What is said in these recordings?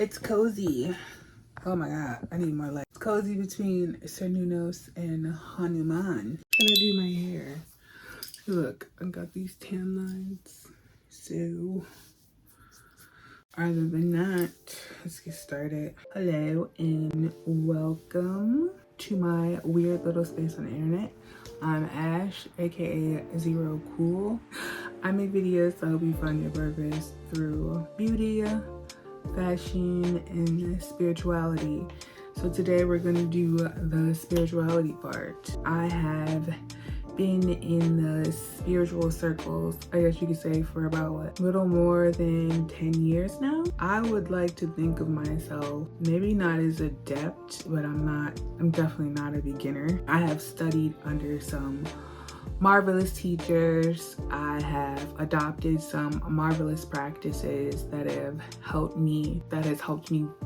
It's cozy. Oh my god, I need more light. It's cozy between Cernunos and Hanuman. I'm gonna do my hair. Look, I got these tan lines. So, other than that, let's get started. Hello and welcome to my weird little space on the internet. I'm Ash, aka Zero Cool. I make videos to help you find your purpose through beauty, fashion, and spirituality. So today we're gonna do the spirituality part. I have been in the spiritual circles, I guess you could say, for about a little more than 10 years now. I would like to think of myself maybe not as adept, but I'm definitely not a beginner. I have studied under some marvelous teachers. I have adopted some marvelous practices that has helped me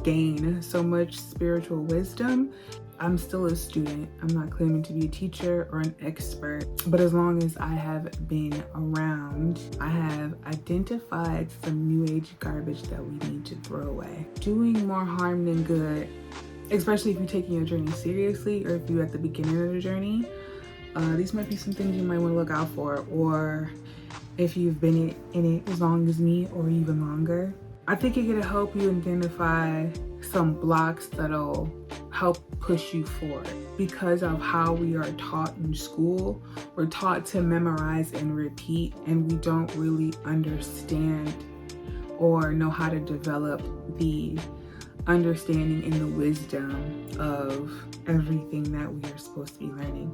gain so much spiritual wisdom. I'm still a student. I'm not claiming to be a teacher or an expert, but as long as I have been around, I have identified some new age garbage that we need to throw away. Doing more harm than good, especially if you're taking your journey seriously or if you're at the beginning of the journey. These might be some things you might want to look out for, or if you've been in it as long as me or even longer. I think it can help you identify some blocks that'll help push you forward. Because of how we are taught in school, we're taught to memorize and repeat, and we don't really understand or know how to develop the understanding and the wisdom of everything that we are supposed to be learning.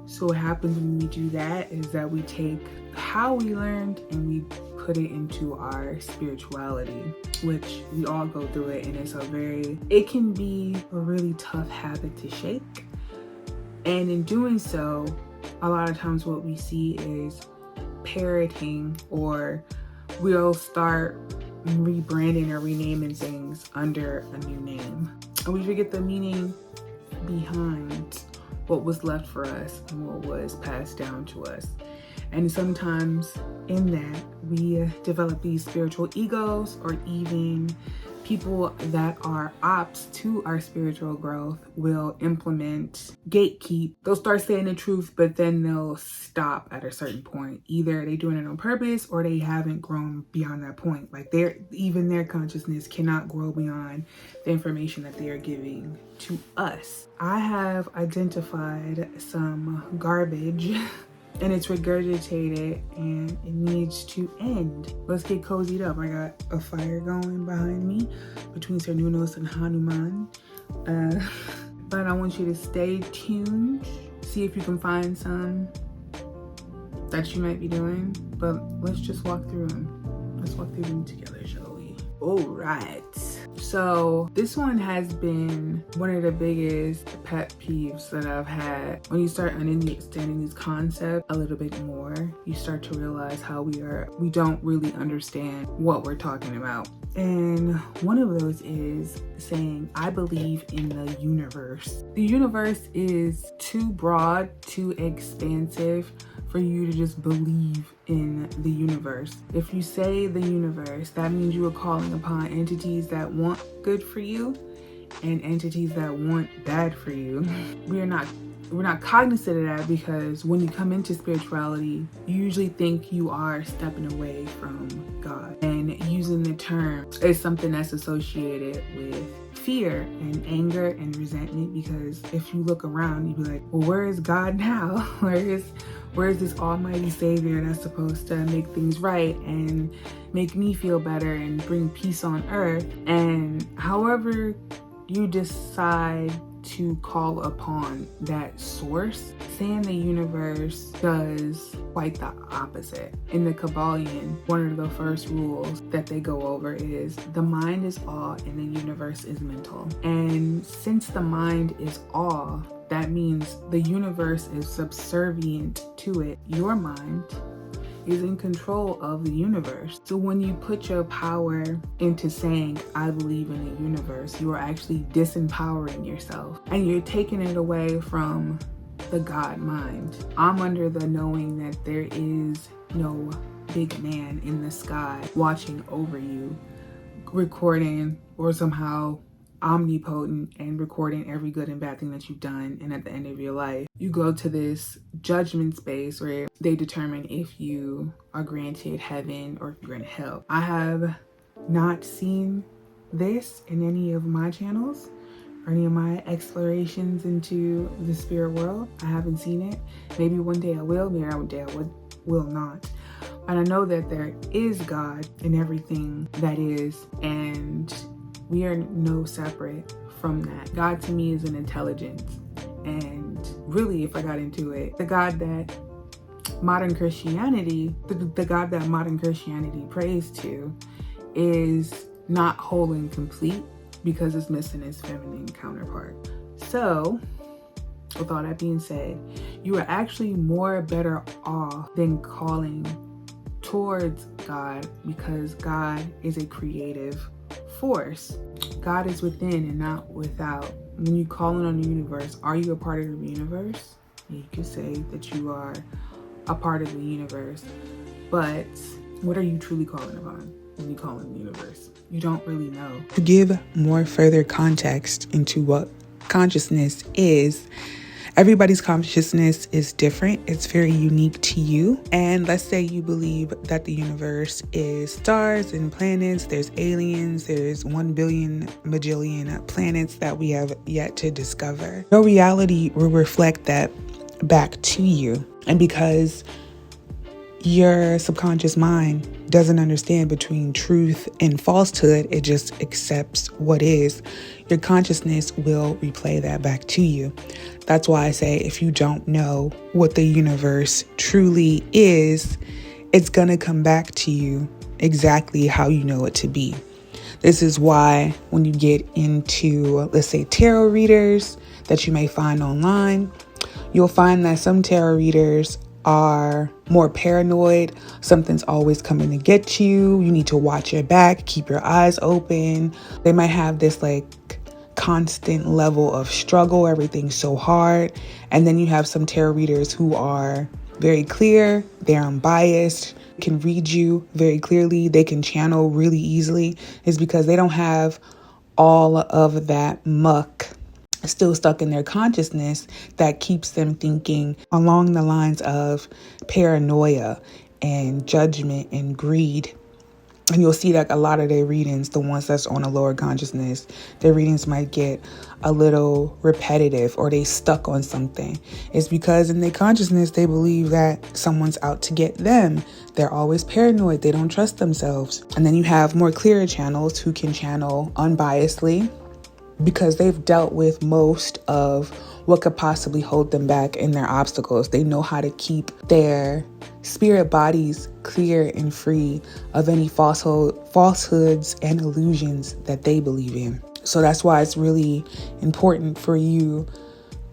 So what happens when we do that is that we take how we learned and we put it into our spirituality, which we all go through it, and it can be a really tough habit to shake. And in doing so, a lot of times what we see is parroting, or we'll start rebranding or renaming things under a new name. And we forget the meaning behind what was left for us and what was passed down to us. And sometimes in that, we develop these spiritual egos, or even people that are ops to our spiritual growth will implement gatekeep. They'll start saying the truth, but then they'll stop at a certain point. Either they're doing it on purpose or they haven't grown beyond that point. Like even their consciousness cannot grow beyond the information that they are giving to us. I have identified some garbage and it's regurgitated and it needs to end. Let's get cozied up. I got a fire going behind me between Cernunos and Hanuman. But I want you to stay tuned. See if you can find some that you might be doing. But let's just walk through them. Let's walk through them together, shall we? All right. So this one has been one of the biggest pet peeves that I've had. When you start understanding these concepts a little bit more, you start to realize how we don't really understand what we're talking about. And one of those is saying, I believe in the universe. The universe is too broad, too expansive for you to just believe in the universe. If you say the universe, that means you are calling upon entities that want good for you and entities that want bad for you. We're not cognizant of that, because when you come into spirituality, you usually think you are stepping away from God. And using the term is something that's associated with fear and anger and resentment, because if you look around, you'd be like, well, where is God now? Where is this almighty savior that's supposed to make things right and make me feel better and bring peace on earth? And however you decide to call upon that source, saying the universe does quite the opposite. In the Kabbalion, one of the first rules that they go over is the mind is all and the universe is mental. And since the mind is all, that means the universe is subservient to it. Your mind is in control of the universe. So when you put your power into saying, I believe in the universe, you are actually disempowering yourself, and you're taking it away from the God mind. I'm under the knowing that there is no big man in the sky watching over you, recording or somehow omnipotent and recording every good and bad thing that you've done. And at the end of your life, you go to this judgment space where they determine if you are granted heaven or if you're in hell. I have not seen this in any of my channels or any of my explorations into the spirit world. I haven't seen it. Maybe one day I will, maybe one day I will not. But I know that there is God in everything that is, and we are no separate from that. God to me is an intelligence. And really, if I got into it, the God that modern Christianity, the God that modern Christianity prays to is not whole and complete because it's missing its feminine counterpart. So, with all that being said, you are actually more better off than calling towards God, because God is a creative force. God is within and not without. When you call on the universe, are you a part of the universe? You could say that you are a part of the universe, but what are you truly calling upon when you call on the universe? You don't really know. To give more further context into what consciousness is, everybody's consciousness is different. It's very unique to you. And let's say you believe that the universe is stars and planets, there's aliens, there's 1 billion bajillion planets that we have yet to discover. Your reality will reflect that back to you. And because your subconscious mind doesn't understand between truth and falsehood, it just accepts what is, your consciousness will replay that back to you. That's why I say if you don't know what the universe truly is, it's going to come back to you exactly how you know it to be. This is why when you get into, let's say, tarot readers that you may find online, you'll find that some tarot readers are more paranoid. Something's always coming to get you. You need to watch your back, keep your eyes open. They might have this like constant level of struggle. Everything's so hard. And then you have some tarot readers who are very clear. They're unbiased, can read you very clearly. They can channel really easily. It's because they don't have all of that muck still stuck in their consciousness that keeps them thinking along the lines of paranoia and judgment and greed. And you'll see that a lot of their readings, the ones that's on a lower consciousness, their readings might get a little repetitive or they stuck on something. It's because in their consciousness, they believe that someone's out to get them. They're always paranoid. They don't trust themselves. And then you have more clearer channels who can channel unbiasedly, because they've dealt with most of what could possibly hold them back in their obstacles. They know how to keep their spirit bodies clear and free of any falsehoods and illusions that they believe in. So that's why it's really important for you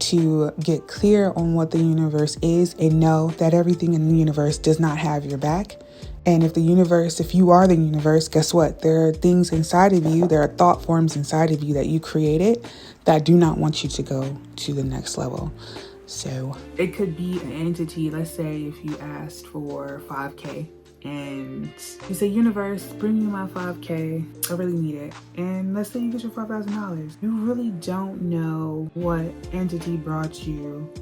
to get clear on what the universe is and know that everything in the universe does not have your back. And if you are the universe, guess what? There are things inside of you, there are thought forms inside of you that you created that do not want you to go to the next level. So it could be an entity. Let's say if you asked for 5K and you say, universe, bring me my 5K. I really need it. And let's say you get your $5,000. You really don't know what entity brought you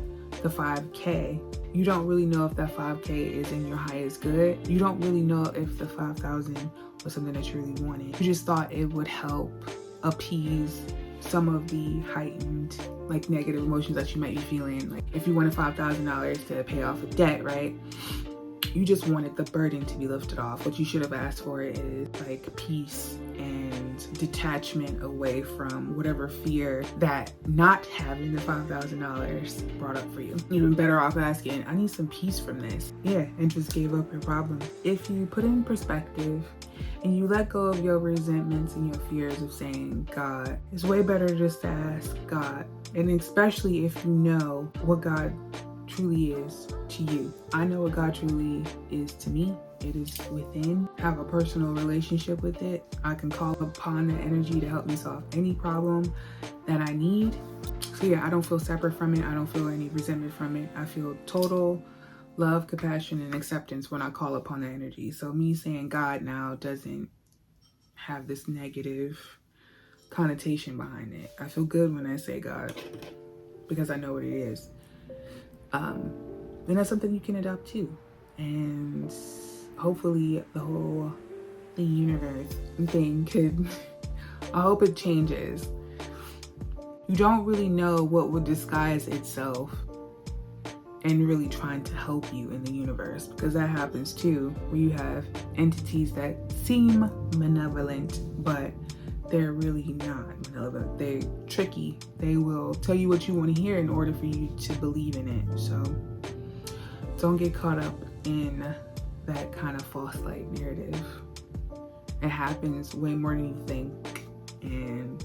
the 5K. You don't really know if that 5K is in your highest good. You don't really know if the 5,000 was something that you really wanted. You just thought it would help appease some of the heightened like negative emotions that you might be feeling. Like if you wanted $5,000 to pay off a debt, right? You just wanted the burden to be lifted off. What you should have asked for is like peace and detachment away from whatever fear that not having the $5,000 brought up for you. You've been better off asking, I need some peace from this. Yeah, and just gave up your problem. If you put it in perspective and you let go of your resentments and your fears of saying God, it's way better just to ask God. And especially if you know what God truly is to you. I know what God truly is to me. It is within. Have a personal relationship with it. I can call upon that energy to help me solve any problem that I need. So yeah, I don't feel separate from it. I don't feel any resentment from it. I feel total love, compassion, and acceptance when I call upon that energy. So me saying God now doesn't have this negative connotation behind it. I feel good when I say God because I know what it is. And that's something you can adopt too. And hopefully the universe thing could, I hope it changes. You don't really know what would disguise itself and really trying to help you in the universe, because that happens too, where you have entities that seem malevolent, but they're really not malevolent. They're tricky. They will tell you what you want to hear in order for you to believe in it. So don't get caught up in that kind of false light narrative. It happens way more than you think. And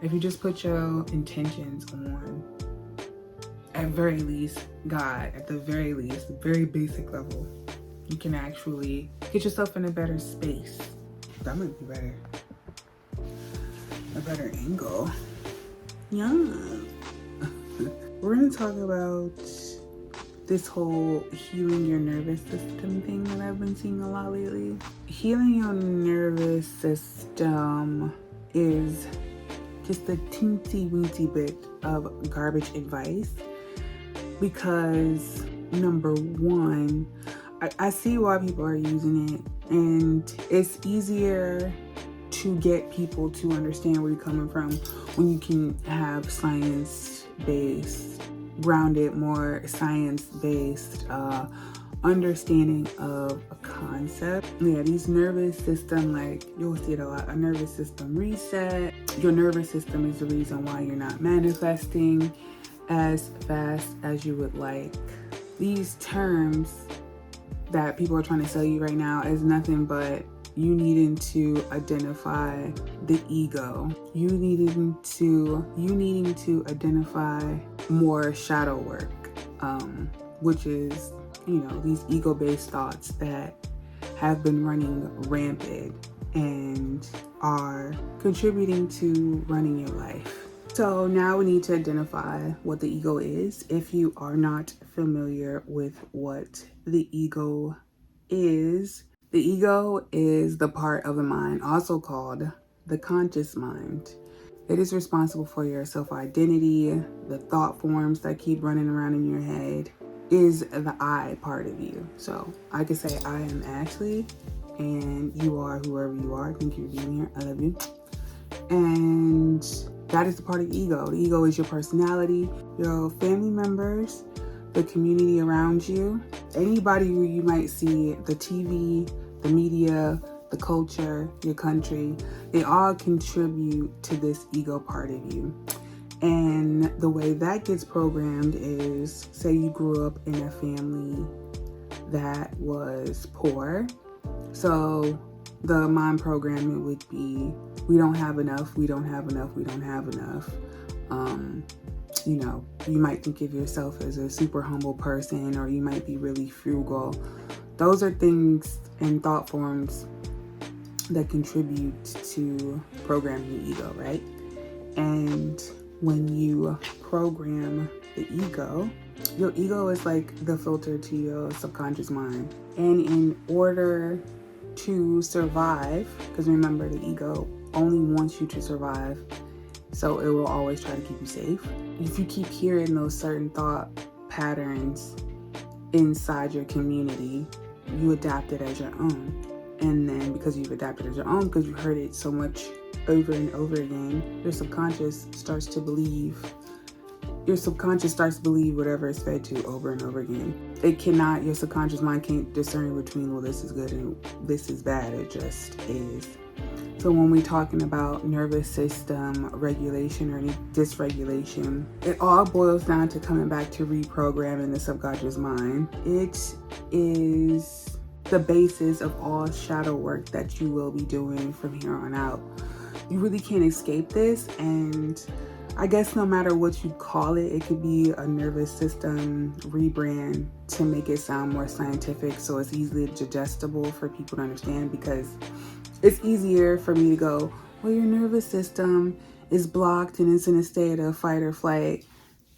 if you just put your intentions on, at very least, God, at the very least, very basic level, you can actually get yourself in a better space. That might be better. A better angle. Yeah. We're gonna talk about this whole healing your nervous system thing that I've been seeing a lot lately. Healing your nervous system is just a teensy weensy bit of garbage advice, because number one, I see why people are using it, and it's easier to get people to understand where you're coming from when you can have science-based, grounded, more science-based understanding of a concept. Yeah, these nervous system, like you'll see it a lot, a nervous system reset. Your nervous system is the reason why you're not manifesting as fast as you would like. These terms that people are trying to sell you right now is nothing but you needing to identify the ego. You needing to identify more shadow work, which is, these ego-based thoughts that have been running rampant and are contributing to running your life. So now we need to identify what the ego is. If you are not familiar with what the ego is the part of the mind, also called the conscious mind. It is responsible for your self-identity, the thought forms that keep running around in your head, is the I part of you. So I could say I am Ashley, and you are whoever you are. Thank you for being here. I love you. And that is the part of the ego. The ego is your personality, your family members, the community around you, anybody who you might see, the TV, the media, the culture, your country, they all contribute to this ego part of you. And the way that gets programmed is, say you grew up in a family that was poor. So the mind programming would be, we don't have enough, we don't have enough, we don't have enough. You might think of yourself as a super humble person, or you might be really frugal. Those are things and thought forms that contribute to programming the ego, right? And when you program the ego, your ego is like the filter to your subconscious mind. And in order to survive, because remember, the ego only wants you to survive, so it will always try to keep you safe. If you keep hearing those certain thought patterns inside your community, you adapt it as your own. And then because you've adapted as your own, because you heard it so much over and over again, your subconscious starts to believe whatever is fed to over and over again. Your subconscious mind can't discern between, well, this is good and this is bad. It just is. So when we're talking about nervous system regulation or any dysregulation, it all boils down to coming back to reprogramming the subconscious mind. It is the basis of all shadow work that you will be doing from here on out. You really can't escape this, and I guess no matter what you call it, it could be a nervous system rebrand to make it sound more scientific so it's easily digestible for people to understand, because it's easier for me to go, well, your nervous system is blocked and it's in a state of fight or flight,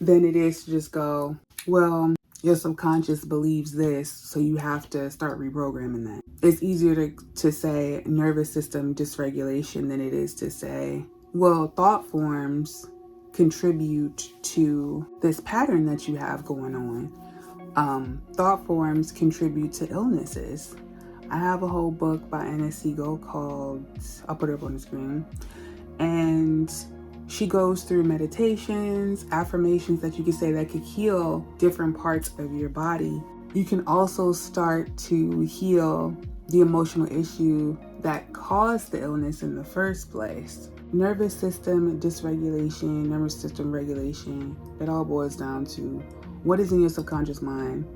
than it is to just go, well, your subconscious believes this, so you have to start reprogramming that. It's easier to say nervous system dysregulation than it is to say, well, thought forms contribute to this pattern that you have going on. Thought forms contribute to illnesses. I have a whole book by Anna Siegel called, I'll put it up on the screen, and she goes through meditations, affirmations that you can say that could heal different parts of your body. You can also start to heal the emotional issue that caused the illness in the first place. Nervous system dysregulation, nervous system regulation, it all boils down to what is in your subconscious mind.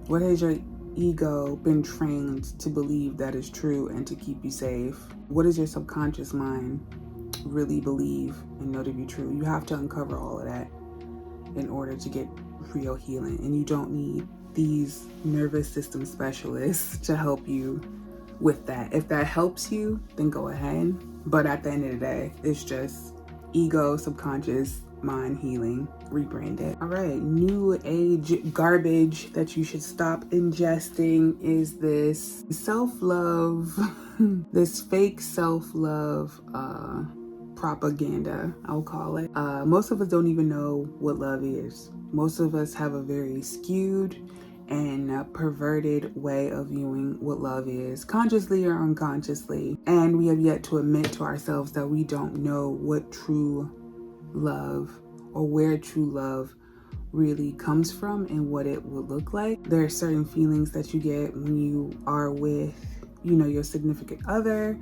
What has your ego been trained to believe that is true and to keep you safe? What does your subconscious mind really believe and know to be true? You have to uncover all of that in order to get real healing. And you don't need these nervous system specialists to help you with that. If that helps you, then go ahead. But at the end of the day, it's just ego, subconscious, mind healing, rebranded. All right, new age garbage that you should stop ingesting is this self-love, this fake self-love propaganda, I'll call it. Most of us don't even know what love is. Most of us have a very skewed and perverted way of viewing what love is, consciously or unconsciously. And we have yet to admit to ourselves that we don't know what true love or where true love really comes from and what it would look like. There are certain feelings that you get when you are with, your significant other.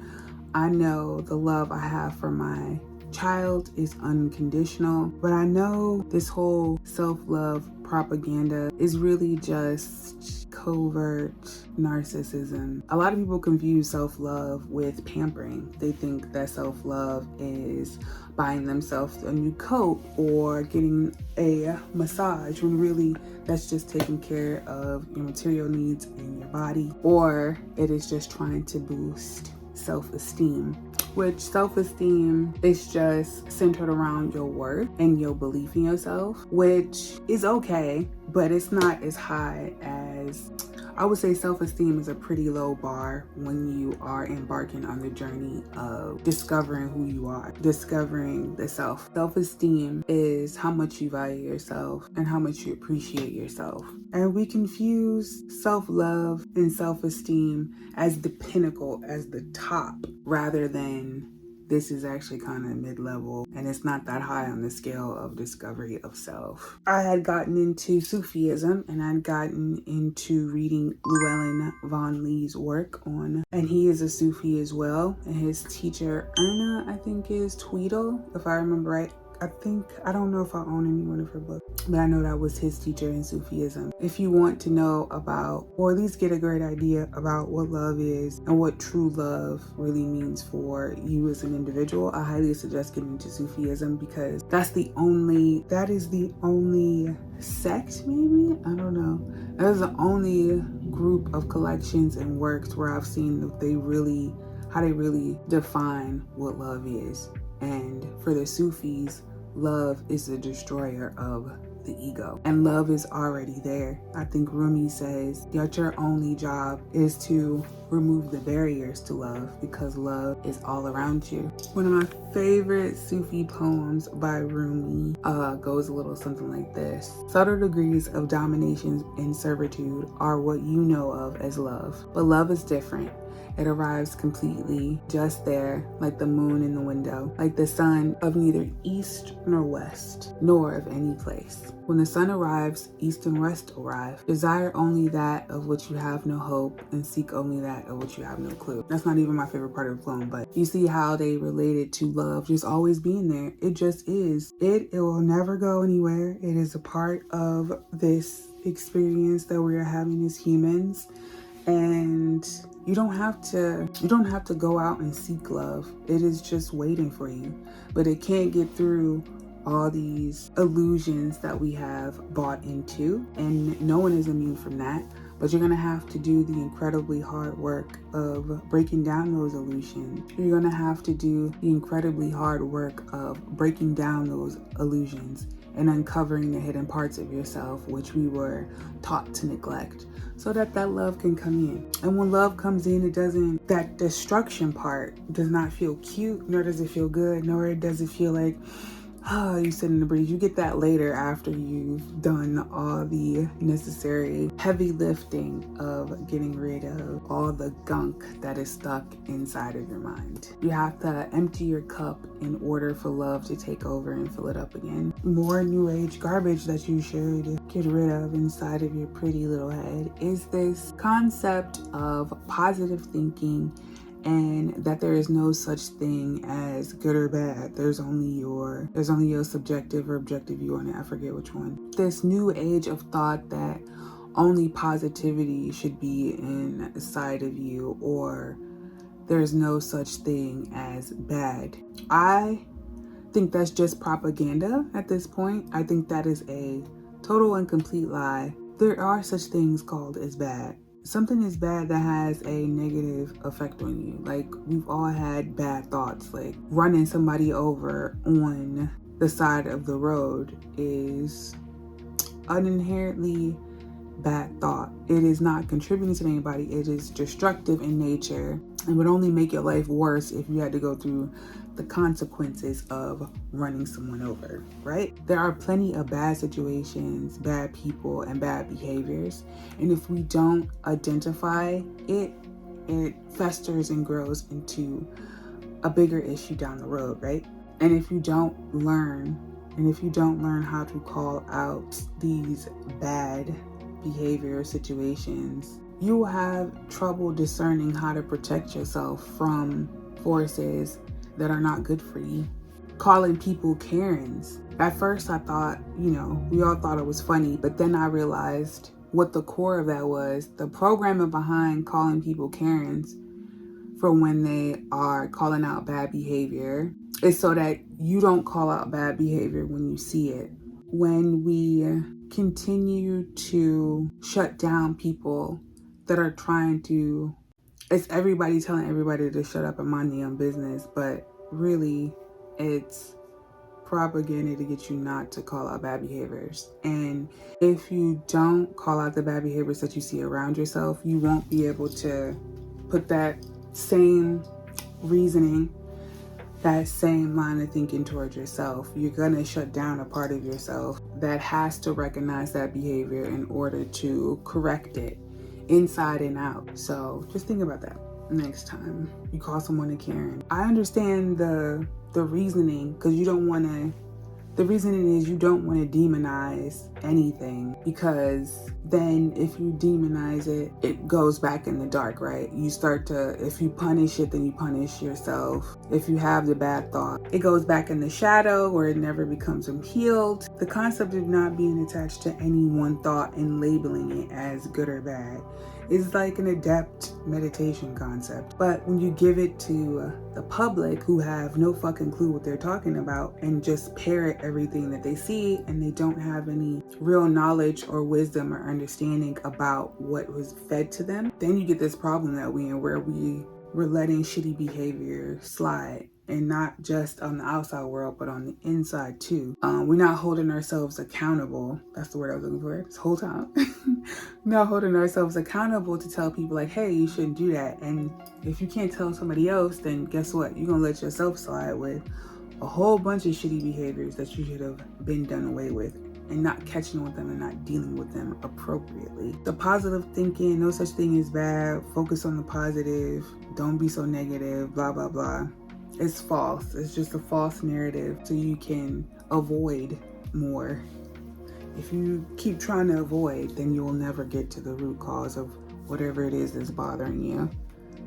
I know the love I have for my child is unconditional, but I know this whole self-love propaganda is really just covert narcissism. A lot of people confuse self-love with pampering. They think that self-love is buying themselves a new coat or getting a massage, when really that's just taking care of your material needs in your body, or it is just trying to boost self-esteem, which self-esteem is just centered around your worth and your belief in yourself, which is okay, but it's not as high as, I would say self-esteem is a pretty low bar when you are embarking on the journey of discovering who you are, discovering the self. Self-esteem is how much you value yourself and how much you appreciate yourself. And we confuse self-love and self-esteem as the pinnacle, as the top, rather than this is actually kind of mid-level and it's not that high on the scale of discovery of self. I had gotten into Sufism and I'd gotten into reading Llewellyn Von Lee's work and he is a Sufi as well. And his teacher, Erna, I think is Tweedle, if I remember right. I don't know if I own any one of her books, but I know that was his teacher in Sufism. If you want to know about, or at least get a great idea about what love is and what true love really means for you as an individual, I highly suggest getting into Sufism, because that is the only sect, maybe? I don't know. That is the only group of collections and works where I've seen that how they really define what love is. And for the Sufis, love is the destroyer of the ego. And love is already there. I think Rumi says that your only job is to remove the barriers to love, because love is all around you. One of my favorite Sufi poems by Rumi goes a little something like this. Subtle degrees of domination and servitude are what you know of as love, but love is different. It arrives completely just there, like the moon in the window, like the sun of neither east nor west, nor of any place. When the sun arrives, east and west arrive. Desire only that of which you have no hope, and seek only that of which you have no clue. That's not even my favorite part of the poem, but you see how they related to love just always being there. It just is. It will never go anywhere. It is a part of this experience that we are having as humans. And you don't have to go out and seek love. It is just waiting for you. But it can't get through all these illusions that we have bought into, and no one is immune from that. But you're gonna have to do the incredibly hard work of breaking down those illusions. You're gonna have to do the incredibly hard work of breaking down those illusions and uncovering the hidden parts of yourself, which we were taught to neglect, so that love can come in. And when love comes in, that destruction part does not feel cute, nor does it feel good, nor does it feel like, oh, you sit in the breeze. You get that later after you've done all the necessary heavy lifting of getting rid of all the gunk that is stuck inside of your mind. You have to empty your cup in order for love to take over and fill it up again. More new age garbage that you should get rid of inside of your pretty little head is this concept of positive thinking, and that there is no such thing as good or bad. There's only your subjective or objective view on it. I forget which one. This new age of thought that only positivity should be inside of you, or there's no such thing as bad. I think that's just propaganda at this point. I think that is a total and complete lie. There are such things called as bad. Something is bad that has a negative effect on you. Like, we've all had bad thoughts, like running somebody over on the side of the road is an inherently bad thought. It is not contributing to anybody. It is destructive in nature and would only make your life worse if you had to go through the consequences of running someone over, right? There are plenty of bad situations, bad people, and bad behaviors. And if we don't identify it, it festers and grows into a bigger issue down the road, right? And if you don't learn how to call out these bad behavior situations, you will have trouble discerning how to protect yourself from forces that are not good for you. Calling people Karens. At first I thought, we all thought it was funny, but then I realized what the core of that was. The programming behind calling people Karens for when they are calling out bad behavior is so that you don't call out bad behavior when you see it. When we continue to shut down people that are trying to, it's everybody telling everybody to shut up and mind their own business, but really it's propaganda to get you not to call out bad behaviors. And if you don't call out the bad behaviors that you see around yourself, you won't be able to put that same reasoning, that same line of thinking towards yourself. You're gonna shut down a part of yourself that has to recognize that behavior in order to correct it inside and out. So just think about that next time you call someone a Karen. I understand the reasoning, because the reasoning is you don't want to demonize anything, because then if you demonize it, it goes back in the dark, right? You start to, if you punish it, then you punish yourself. If you have the bad thought, it goes back in the shadow where it never becomes healed. The concept of not being attached to any one thought and labeling it as good or bad is like an adept meditation concept. But when you give it to the public who have no fucking clue what they're talking about and just parrot everything that they see, and they don't have any real knowledge or wisdom or understanding about what was fed to them, then you get this problem that we're in, where we're letting shitty behavior slide. And not just on the outside world, but on the inside too. We're not holding ourselves accountable. That's the word I was looking for this whole time. Not holding ourselves accountable to tell people like, hey, you shouldn't do that. And if you can't tell somebody else, then guess what? You're gonna let yourself slide with a whole bunch of shitty behaviors that you should have been done away with, and not catching with them and not dealing with them appropriately. The positive thinking, no such thing as bad, focus on the positive, don't be so negative, blah, blah, blah. It's false. It's just a false narrative so you can avoid more. If you keep trying to avoid, then you'll never get to the root cause of whatever it is that's bothering you.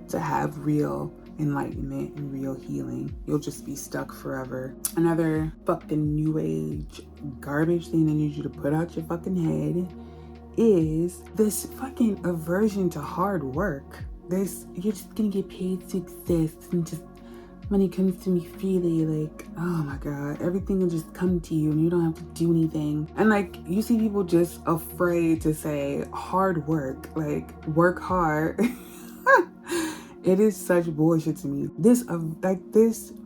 To have real enlightenment and real healing, you'll just be stuck forever. Another fucking new age garbage thing I need you to put out your fucking head is this fucking aversion to hard work. This, you're just gonna get paid to exist, and just when it comes to me freely, like, oh my God, everything will just come to you and you don't have to do anything. And like, you see people just afraid to say hard work, like work hard. It is such bullshit to me. This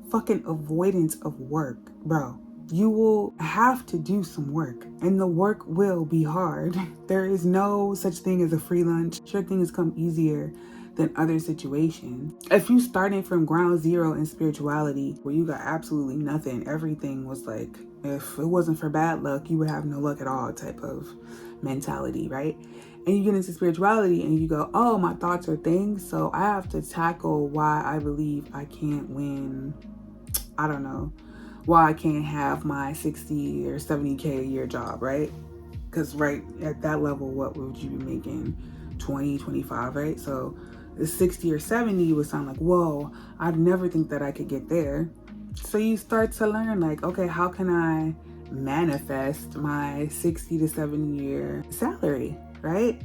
fucking avoidance of work, bro. you will have to do some work, and the work will be hard. There is no such thing as a free lunch. Sure, things come easier than other situations. If you starting from ground zero in spirituality, where you got absolutely nothing, everything was like, if it wasn't for bad luck, you would have no luck at all type of mentality, right? And you get into spirituality and you go, oh, my thoughts are things, so I have to tackle why I believe I can't win. I don't know why I can't have my 60 or 70K a year job, right? Because right at that level, what would you be making? 20, 25, right? So the 60 or 70 would sound like, whoa, I'd never think that I could get there. So you start to learn like, okay, how can I manifest my 60 to 70 year salary, right?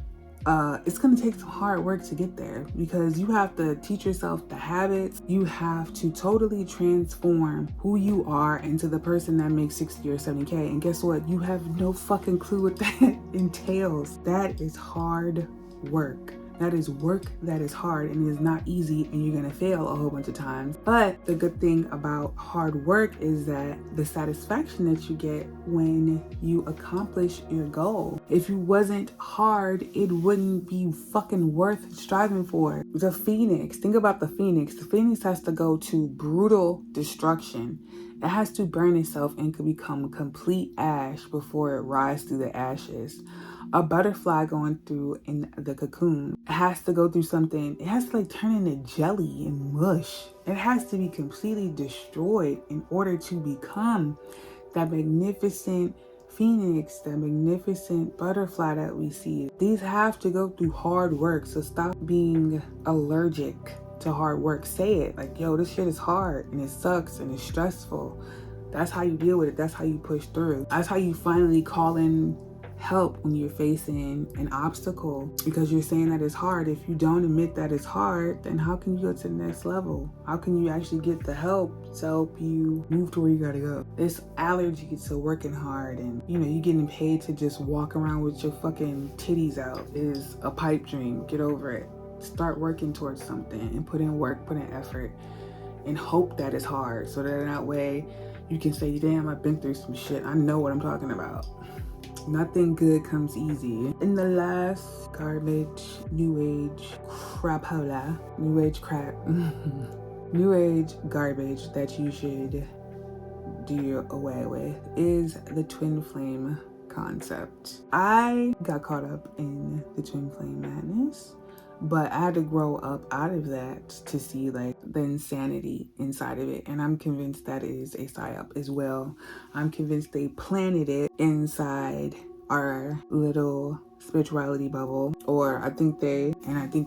It's gonna take some hard work to get there, because you have to teach yourself the habits. You have to totally transform who you are into the person that makes 60 or 70K. And guess what? You have no fucking clue what that entails. That is hard work. That is work that is hard, and it is not easy, and you're gonna fail a whole bunch of times. But the good thing about hard work is that the satisfaction that you get when you accomplish your goal. If you wasn't hard, it wouldn't be fucking worth striving for. The phoenix, think about the phoenix. The phoenix has to go to brutal destruction. It has to burn itself and could become complete ash before it rises through the ashes. A butterfly going through in the cocoon has to go through something. It has to like turn into jelly and mush. It has to be completely destroyed in order to become that magnificent phoenix, that magnificent butterfly that we see. These have to go through hard work. So stop being allergic to hard work. Say it like, yo, this shit is hard and it sucks and it's stressful. That's how you deal with it. That's how you push through. That's how you finally call in help when you're facing an obstacle, because you're saying that it's hard. If you don't admit that it's hard, then how can you go to the next level? How can you actually get the help to help you move to where you gotta go? This allergy to working hard and you getting paid to just walk around with your fucking titties out is a pipe dream. Get over it. Start working towards something and put in work, put in effort, and hope that it's hard, so that way you can say, damn, I've been through some shit. I know what I'm talking about. Nothing good comes easy. In the last garbage, new age crapola, new age crap, new age garbage that you should do away with is the twin flame concept. I got caught up in the twin flame madness, but I had to grow up out of that to see like the insanity inside of it. And I'm convinced that is a psyop as well. I'm convinced they planted it inside our little spirituality bubble, or I think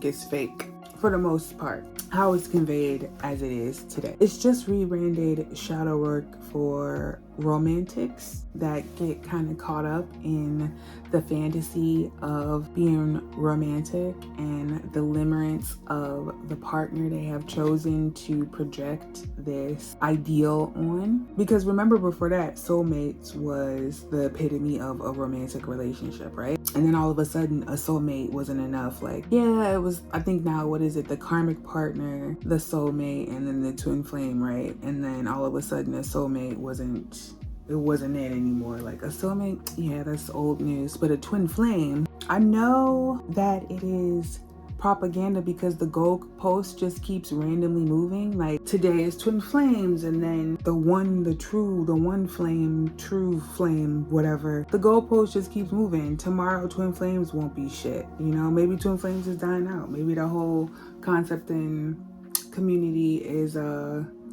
it's fake for the most part. How it's conveyed as it is today. It's just rebranded shadow work for romantics that get kind of caught up in the fantasy of being romantic and the limerence of the partner they have chosen to project this ideal on. Because remember, before that, soulmates was the epitome of a romantic relationship, right? And then all of a sudden a soulmate wasn't enough. Like, yeah, it was, I think now, what is it? The karmic partner, the soulmate, and then the twin flame, right? And then all of a sudden a soulmate wasn't it anymore. Like a soulmate, yeah, that's old news. But a twin flame, I know that it is propaganda because the goalpost just keeps randomly moving. Like today is twin flames, and then the one flame, true flame, whatever. The goalpost just keeps moving. Tomorrow twin flames won't be shit. Maybe twin flames is dying out. Maybe the whole concept in community is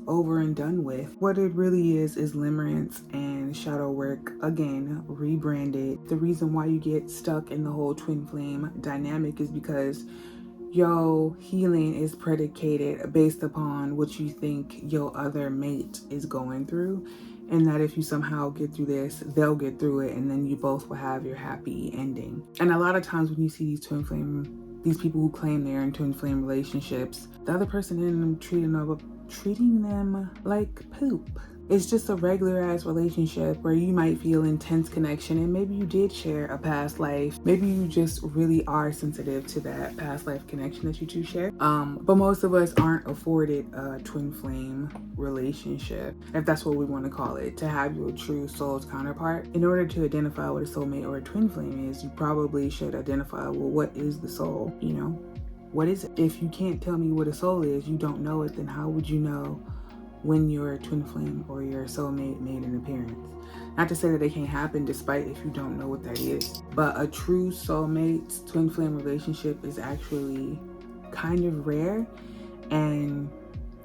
over and done with. What it really is limerence and shadow work, again, rebranded. The reason why you get stuck in the whole twin flame dynamic is because your healing is predicated based upon what you think your other mate is going through, and that if you somehow get through this, they'll get through it, and then you both will have your happy ending. And a lot of times when you see these people who claim they're in twin flame relationships, the other person in them treating them like poop. It's just a regular ass relationship where you might feel intense connection, and maybe you did share a past life. Maybe you just really are sensitive to that past life connection that you two share. But most of us aren't afforded a twin flame relationship, if that's what we want to call it, to have your true soul's counterpart. In order to identify what a soulmate or a twin flame is, you probably should identify, well, what is the soul? You know, what is it? If you can't tell me what a soul is, you don't know it, then how would you know when your twin flame or your soulmate made an appearance? Not to say that they can't happen despite if you don't know what that is, but a true soulmate twin flame relationship is actually kind of rare, and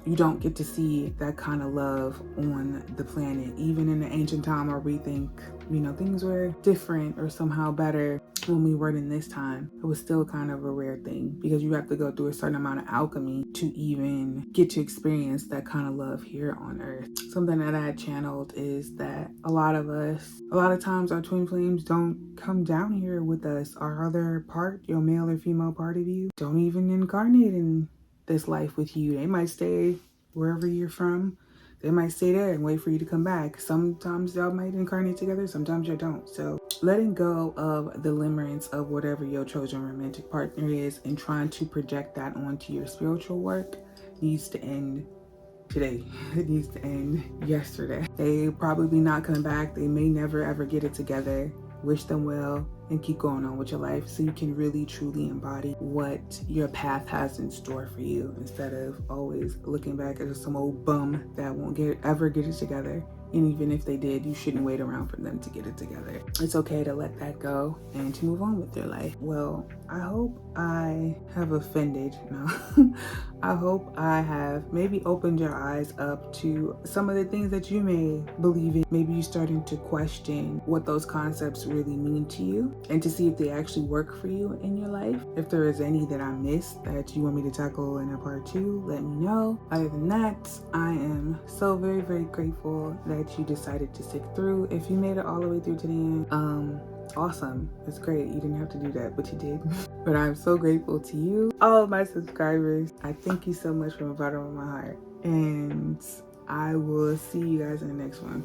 you don't get to see that kind of love on the planet. Even in the ancient time where we think, you know, things were different or somehow better when we weren't in this time, it was still kind of a rare thing, because you have to go through a certain amount of alchemy to even get to experience that kind of love here on earth. Something that I had channeled is that a lot of times our twin flames don't come down here with us. Our other part, your male or female part of you, don't even incarnate in this life with you. They might stay wherever you're from. They might stay there and wait for you to come back. Sometimes y'all might incarnate together, sometimes you don't. So letting go of the limerence of whatever your chosen romantic partner is and trying to project that onto your spiritual work needs to end today. It needs to end yesterday. They probably not coming back. They may never ever get it together. Wish them well and keep going on with your life so you can really truly embody what your path has in store for you, instead of always looking back at some old bum that won't ever get it together. And even if they did, you shouldn't wait around for them to get it together. It's okay to let that go and to move on with your life. Well, I hope I have offended. No, I hope I have maybe opened your eyes up to some of the things that you may believe in. Maybe you're starting to question what those concepts really mean to you, and to see if they actually work for you in your life. If there is any that I missed that you want me to tackle in a part 2, let me know. Other than that, I am so very, very grateful that you decided to stick through. If you made it all the way through to the end, awesome. It's great. You didn't have to do that, but you did. But I'm so grateful to you, all of my subscribers. I thank you so much from the bottom of my heart. And I will see you guys in the next one.